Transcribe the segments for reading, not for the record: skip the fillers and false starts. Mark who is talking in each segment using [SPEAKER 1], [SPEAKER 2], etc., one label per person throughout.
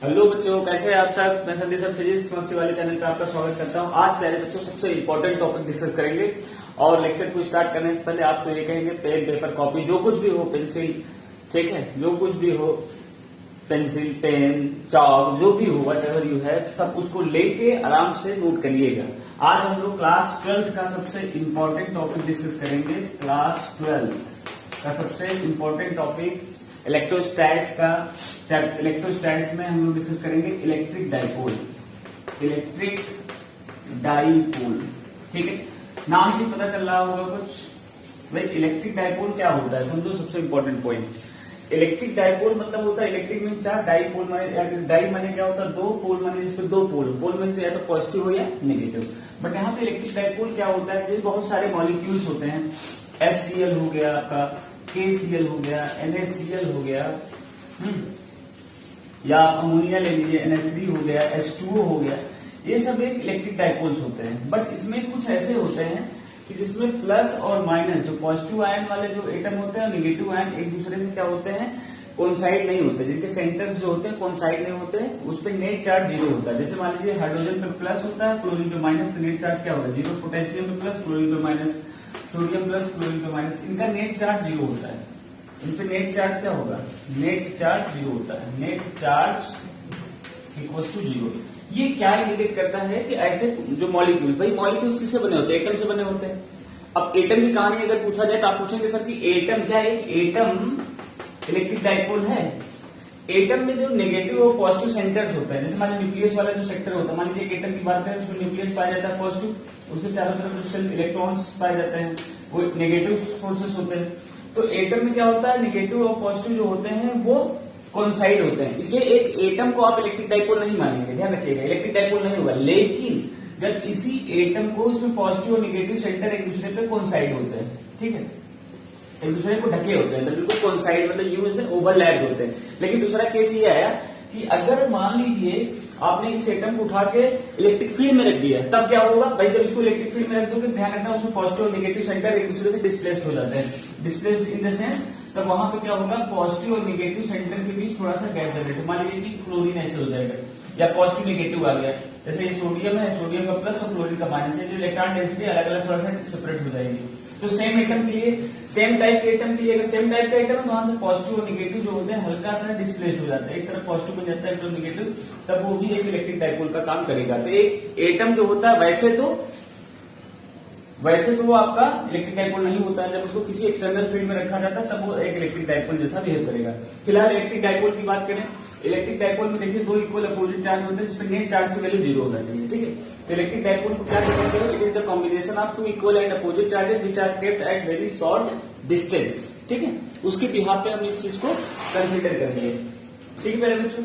[SPEAKER 1] Hello बच्चों, कैसे हैं आप सब। मैं संदीप सर फिजिक्स केमिस्ट्री वाले चैनल पे आपका स्वागत करता हूं। आज प्यारे बच्चों सबसे इंपॉर्टेंट टॉपिक डिस्कस करेंगे और लेक्चर को स्टार्ट करने से पहले आपको ये कहेंगे पेन पेपर कॉपी जो कुछ भी हो, पेंसिल, ठीक है, जो कुछ भी हो, पेंसिल पेन चॉक जो भी हो, वट एवर यू है, सब उसको लेके आराम से नोट करिएगा। आज हम लोग क्लास 12 का सबसे इंपॉर्टेंट टॉपिक डिस्कस करेंगे। क्लास 12 का सबसे इंपॉर्टेंट टॉपिक इलेक्ट्रोस्टैट्स का। इलेक्ट्रोस्टैट्स में हम लोग डिस्कस करेंगे इलेक्ट्रिक डाइपोल। इलेक्ट्रिक डाइपोल, ठीक है, नाम से पता चल रहा होगा कुछ। भाई इलेक्ट्रिक डाइपोल क्या होता है समझो। सबसे इंपॉर्टेंट पॉइंट, इलेक्ट्रिक डाइपोल मतलब होता है इलेक्ट्रिक में चार, डाइपोल माने डाई माने क्या होता है दो, पोल माने जिसपे दो पोल, पोल में से या तो पॉजिटिव हो या नेगेटिव। बट यहाँ पे इलेक्ट्रिक डाइपोल क्या होता है, जैसे बहुत सारे मॉलिक्यूल्स होते हैं, HCl हो गया आपका, KCl हो गया, NaCl हो गया, या अमोनिया ले लीजिए, NH3 हो गया, H2O हो गया, ये सब एक इलेक्ट्रिक डाइपोल्स होते हैं। बट इसमें कुछ ऐसे होते हैं कि जिसमें प्लस और माइनस, जो पॉजिटिव आयन वाले जो एटम होते हैं और निगेटिव आयन एक दूसरे से क्या होते हैं, कोइंसाइड नहीं होते, जिनके सेंटर्स जो होते हैं कोइंसाइड नहीं होते, उस पर नेट चार्ज जीरो होता है। जैसे मान लीजिए हाइड्रोजन पे प्लस होता है, क्लोरीन पे माइनस, तो नेट चार्ज क्या होगा जीरो। पोटेशियम पे प्लस, क्लोरीन पे माइनस, सोडियम प्लस, क्लोरीन पे माइनस, इनका नेट चार्ज जीरो होता है। इन पे नेट चार्ज क्या होगा, नेट चार्ज जीरो होता है। Net charge equal to zero. ये क्या इंडिकेट करता है कि ऐसे जो मॉलिक्यूल, भाई मॉलिक्यूल्स किससे बने होते हैं, एटम से बने होते हैं। अब एटम की कहानी अगर पूछा जाए तो आप पूछेंगे सर कि एटम क्या है, एटम इलेक्ट्रिक डाइपोल है। एटम में जो नेगेटिव और पॉजिटिव सेंटर्स होते हैं, जैसे मान लीजिए न्यूक्लियस वाला जो सेक्टर होता है, मान लीजिए एटम की बात करें उसमें न्यूक्लियस पाया जाता है पॉजिटिव, उसके चारों तरफ जो इलेक्ट्रॉन्स पाए जाते हैं वो नेगेटिव फोर्सेस होते हैं। तो एटम में क्या होता है, नेगेटिव और पॉजिटिव जो होते हैं वो कोइंसाइड होते हैं, इसलिए एक एटम को आप इलेक्ट्रिक डाइपोल नहीं मानेंगे, ध्यान रखिएगा, इलेक्ट्रिक डाइपोल नहीं होगा। लेकिन जब इसी एटम को इसमें पॉजिटिव और नेगेटिव सेंटर एक दूसरे पे कोइंसाइड होते हैं, ठीक है, एक दूसरे को ढके होते हैं, तो बिल्कुल कोइंसाइड मतलब यूं से ओवरलैप होते हैं। लेकिन दूसरा केस ये आया कि अगर मान लीजिए आपने इस एटम को उठा के इलेक्ट्रिक फील्ड में रख दिया, तब क्या होगा भाई, जब इसको इलेक्ट्रिक फील्ड में रख दोगे, ध्यान रखना उसमें पॉजिटिव और नेगेटिव सेंटर एक दूसरे से डिस्प्लेस्ड हो जाते हैं। डिस्प्लेस्ड इन द सेंस, तब वहां पे क्या होगा, पॉजिटिव और नेगेटिव सेंटर के बीच थोड़ा सा गैप जनरेट। मान लीजिए कि क्लोरीन ऐसे हो जाएगा या पॉजिटिव नेगेटिव आ गया, जैसे ये सोडियम है, सोडियम का प्लस और क्लोरीन का माइनस है, जो इलेक्ट्रॉन डेंसिटी अलग अलग थोड़ा सा सेपरेट हो जाएगी। तो सेम एटम के लिए, सेम टाइप के एटम के लिए, अगर सेम टाइप का एटम है तो वहां से पॉजिटिव और नेगेटिव जो होते हैं हल्का सा डिस्प्लेस हो जाता है, एक तरफ पॉजिटिव बन जाता है, एक तरफ नेगेटिव, तब वो भी एक इलेक्ट्रिक डाइपोल का काम करेगा। तो एक एटम जो होता है वैसे तो वो आपका इलेक्ट्रिक डाइपोल नहीं होता है, जब उसको किसी एक्सटर्नल फील्ड में रखा जाता है तब वो एक इलेक्ट्रिक डाइपोल जैसा बिहेव करेगा। फिलहाल इलेक्ट्रिक डाइपोल की बात करें, इलेक्ट्रिक डाइपोल में देखिए दो इक्वल अपोजिट चार्ज होते हैं जिसमें नेट चार्ज की वैल्यू जीरो होना चाहिए, ठीक है। तो इलेक्ट्रिक डाइपोल को क्या कहते हैं, it is the combination of two equal and opposite charges which are kept at very short distance, ठीक है। उसके बिहाफ पे हम इस चीज को कंसिडर करेंगे, ठीक है पहले बच्चों।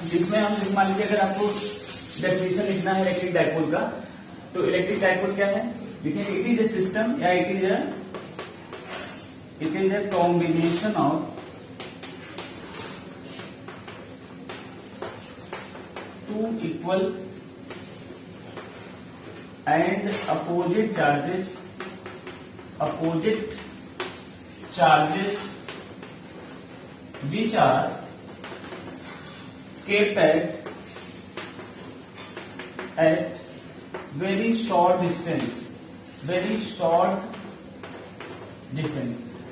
[SPEAKER 1] जिसमें हम मान लीजिए अगर आपको डेफिनेशन लिखना है इलेक्ट्रिक डाइपोल का, तो इलेक्ट्रिक डाइपोल क्या है, देखिए इट इज ए सिस्टम या it is a combination of two equal and opposite charges which are kept at very short distance।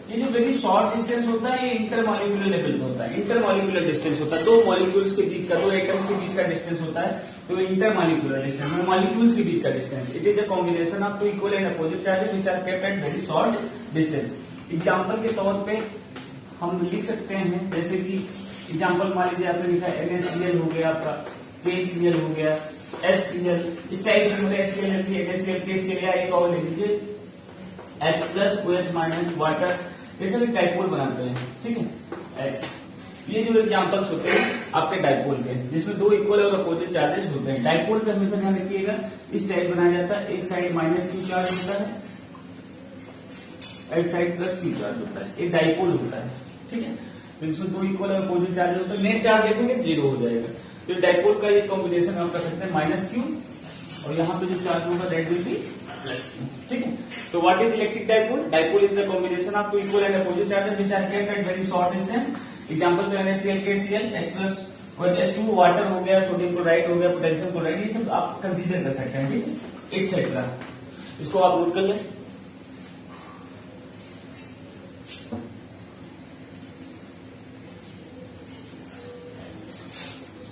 [SPEAKER 1] ये जो वेरी शॉर्ट डिस्टेंस होता है ये इंटरमॉलिक्यूलर लेवल पे होता है। इंटरमॉलिक्यूलर डिस्टेंस होता है दो मॉलिक्यूल्स के बीच का, दो एटम्स के बीच का डिस्टेंस होता है, तो इंटरमॉलिक्यूलर डिस्टेंस मॉलिक्यूल्स के बीच का distance. It is a combination of two equal and opposite charges which are kept at very short distance. Example के तौर पे हम लिख सकते हैं, जैसे कि एग्जांपल मान लीजिए आपने लिखा NaCl हो गया, आपका KCl हो गया, HCl, इस टाइप से HCl NaCl KCl, या एक और ले लीजिए H plus OH minus water, ये सब एक डाइपोल बनाते हैं, ठीक है। ऐसे ये जो एग्जांपल्स होते हैं आपके डाइपोल के, जिसमें दो इक्वल और अपोजिट चार्जेस होते हैं। डाइपोल पे हमेशा ध्यान रखिएगा इस टाइप बनाया जाता है, एक साइड माइनस Q चार्ज होता है, एक साइड प्लस Q चार्ज होता है, एक डाइपोल होता है, ठीक है। तो इसमें दो इक्वल और अपोजिट चार्ज होते हैं, नेट चार्ज देखेंगे जीरो हो जाएगा। तो डाइपोल का ये कॉम्बिनेशन आप कर सकते हैं माइनस Q, और यहाँ पे जो चार्ज होगा that will be plus Q, ठीक है। तो what is electric dipole, dipole is the combination of two equal and opposite charges which are kept at very short distance. Example तो NaCl KCl, H प्लस H2O water हो गया, sodium chloride हो गया, potassium chloride, ये सब आप consider कर सकते हैं, ठीक, एक्सेट्रा। इसको आप नोट कर लें।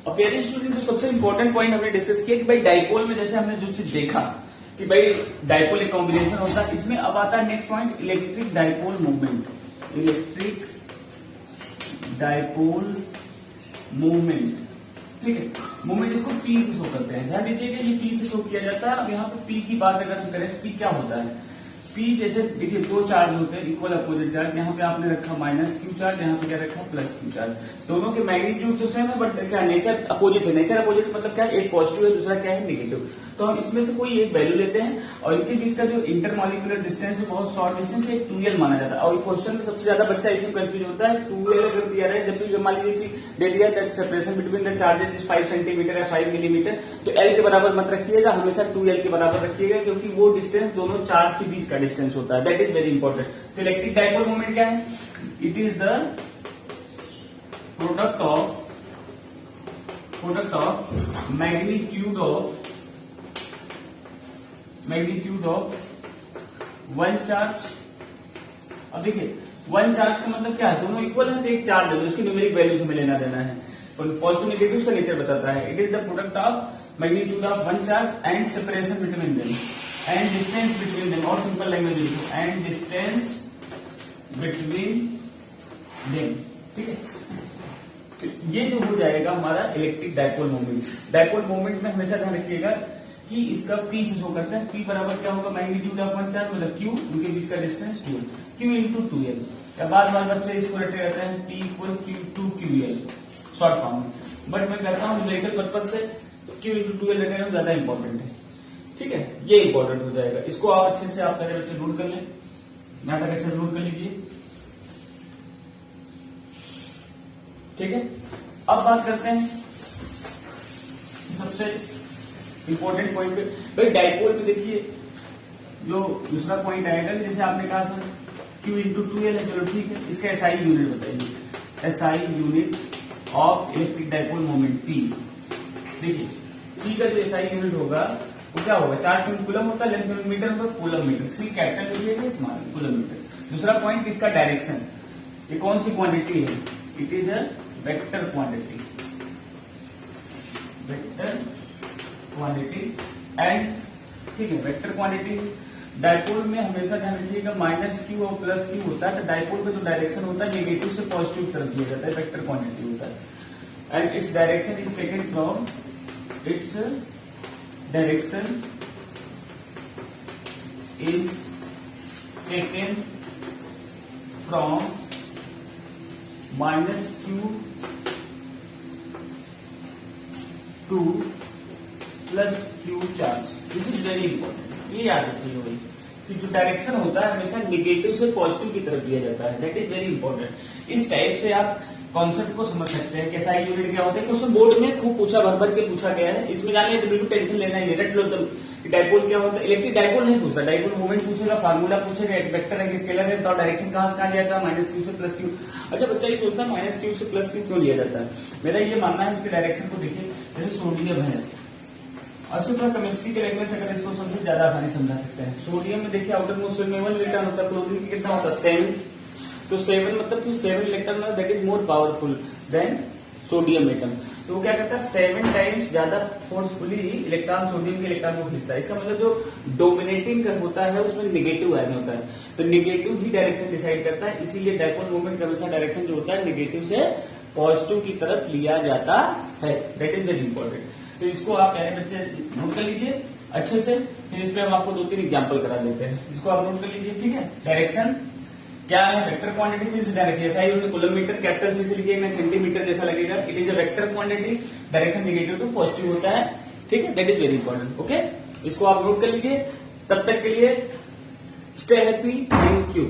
[SPEAKER 1] प्यारे स्टूडेंट, जो सबसे इंपॉर्टेंट पॉइंट हमने डिस्कस किया कि भाई डाइपोल में जैसे हमने जो चीज देखा कि भाई डाइपोल एक कॉम्बिनेशन होता है, इसमें अब आता है next point electric dipole movement. Electric dipole movement, ठीक है, मूवमेंट इसको पी से शो करते हैं। ध्यान दीजिएगा ये पी से शो किया जाता है। अब यहाँ पे पी की बात अगर हम करें तो पी क्या होता है, पी जैसे देखिए दो चार्ज होते हैं इक्वल अपोजिट चार्ज, यहाँ पे आपने रखा माइनस क्यू चार्ज, यहाँ पे क्या रखा प्लस क्यू चार्ज। दोनों के मैग्नीट्यूड तो सेम है बट क्या नेचर अपोजिट है। नेचर अपोजिट मतलब क्या है, एक पॉजिटिव है दूसरा क्या है नेगेटिव। तो हम इसमें से कोई एक वैल्यू लेते हैं और इनके बीच का जो इंटरमॉलिक्यूलर डिस्टेंस है बहुत शॉर्ट डिस्टेंस है, 2l माना जाता है। और क्वेश्चन में सबसे ज्यादा बच्चा इसमें कंफ्यूज होता है। 2l अगर दिया है, जब भी मान लीजिए दे दिया that separation between the charges is 5 centimetre या 5 मिलीमीटर, तो l के बराबर मत रखिएगा, हमेशा 2l के बराबर रखिएगा, क्योंकि वो डिस्टेंस दोनों चार्ज के बीच का डिस्टेंस होता है। That is very important. तो इलेक्ट्रिक डाइपोल मोमेंट क्या है, it is the product of magnitude of one charge. अब देखिए वन चार्ज का मतलब क्या है, दोनों इक्वल है तो एक चार्ज है, उसकी न्यूमेरिक वैल्यूज हमें लेना देना है। पॉजिटिव नेगेटिव का नेचर बताता है। It is the product of magnitude of one charge and separation between them and distance between them, और सिंपल लैंग्वेज लिखो एंड डिस्टेंस बिटवीन देम, ठीक है। तो ये जो हो जाएगा हमारा electric dipole moment. Dipole moment में हमेशा ध्यान रखिएगा कि इसका पी से शो करता है। पी बराबर क्या होगा, मैग्नीट्यूड ऑफ वन चार्ज मतलब क्यू, उनके बीच का डिस्टेंस क्यू इंटू 2l। या बार बार बच्चे इसको रटे रहते हैं P equal Q two QL short form में, बट मैं कहता हूँ न्यूमेरिकल पर्पज से क्यू इंटू 2l रटे रहना ज्यादा इंपॉर्टेंट है, ठीक है, ये इंपॉर्टेंट हो जाएगा। इसको आप अच्छे से आप मेरे बच्चे नोट कर लें, यहां तक अच्छे से नोट कर लीजिए, ठीक है। अब बात करते हैं सबसे इंपॉर्टेंट पॉइंट पे। भाई डाइपोल में देखिए जो दूसरा पॉइंट आएगा, जैसे आपने कहा सर Q इंटू 2l है, चलो ठीक है, इसका SI यूनिट बताइए। SI unit of electric dipole moment P। देखिए P का जो SI यूनिट होगा वो क्या होगा, चार्ज यूनिट कूलम होता है, लेंथ यूनिट मीटर होगा, कूलम मीटर, सी कैपिटल लिखिएगा, स्मॉल कूलम मीटर। दूसरा पॉइंट इसका डायरेक्शन, ये कौन सी क्वांटिटी है, it is a vector quantity, vector quantity and, ठीक है, वेक्टर क्वांटिटी। डाइपोल में हमेशा ध्यान रखिएगा माइनस क्यू और प्लस क्यू होता है, तो डाइपोल का जो डायरेक्शन होता है नेगेटिव से पॉजिटिव तरफ दिया जाता है, वेक्टर क्वांटिटी होता है। And its direction is taken from, its direction is taken from minus Q two plus Q charge. This is very important, ये याद रखिए भाई कि जो डायरेक्शन होता है हमेशा नेगेटिव से पॉजिटिव की तरफ दिया जाता है। That is very important. इस टाइप से आप कॉन्सेप्ट को समझ सकते हैं कि SI यूनिट क्या होता है। क्वेश्चन बोर्ड में खूब पूछा, भर भर के पूछा गया है, इसमें जाने तो बिल्कुल टेंशन लेना ही नहीं, रट लो एकदम। डाइपोल क्या होता है, इलेक्ट्रिक डाइपोल नहीं पूछता, डाइपोल मूवमेंट पूछेगा, फार्मूला पूछेगा, एक वेक्टर है कि स्केलर है, तो डायरेक्शन कहां से कहां जाता है, माइनस क्यू से प्लस क्यू। अच्छा बच्चा ये सोचता है माइनस क्यू से प्लस क्यू क्यों लिया जाता है, मेरा ये मानना है इसके डायरेक्शन को देखिए, जैसे सोडियम है, अच्छा थोड़ा केमिस्ट्री के लैंग्वेज अगर इसको समझे ज्यादा आसानी समझा सकते हैं। सोडियम में देखिए आउटर मोस्ट शेल में 1 इलेक्ट्रॉन होता है, क्लोरीन में कितना होता है 7, तो 7 मतलब कि 7 electron that is more powerful than sodium atom. तो वो क्या करता है 7 टाइम्स ज्यादा फोर्सफुली इलेक्ट्रॉन सोडियम के इलेक्ट्रॉन को खींचता है। इसका मतलब जो डोमिनेटिंग होता है उसमें नेगेटिव आयन होता है, तो नेगेटिव ही डायरेक्शन डिसाइड करता है, इसीलिए डाइपोल मूवमेंट का हमेशा डायरेक्शन जो होता है नेगेटिव से पॉजिटिव की तरफ लिया जाता है। That is very important. तो इसको आप प्यारे बच्चे नोट कर लीजिए अच्छे से, फिर इस पे हम आपको 2-3 एग्जांपल करा देते हैं, इसको आप नोट कर लीजिए, ठीक है। डायरेक्शन क्या है, वेक्टर क्वांटिटी, फिर से ध्यान रखिए SI unit coulomb metre, capital C से लिखिएगा, सेंटीमीटर जैसा लगेगा। It is a vector quantity, direction negative to positive होता है, ठीक है। That is very important, okay. इसको आप नोट कर लीजिए। तब तक के लिए स्टे हैप्पी, थैंक यू।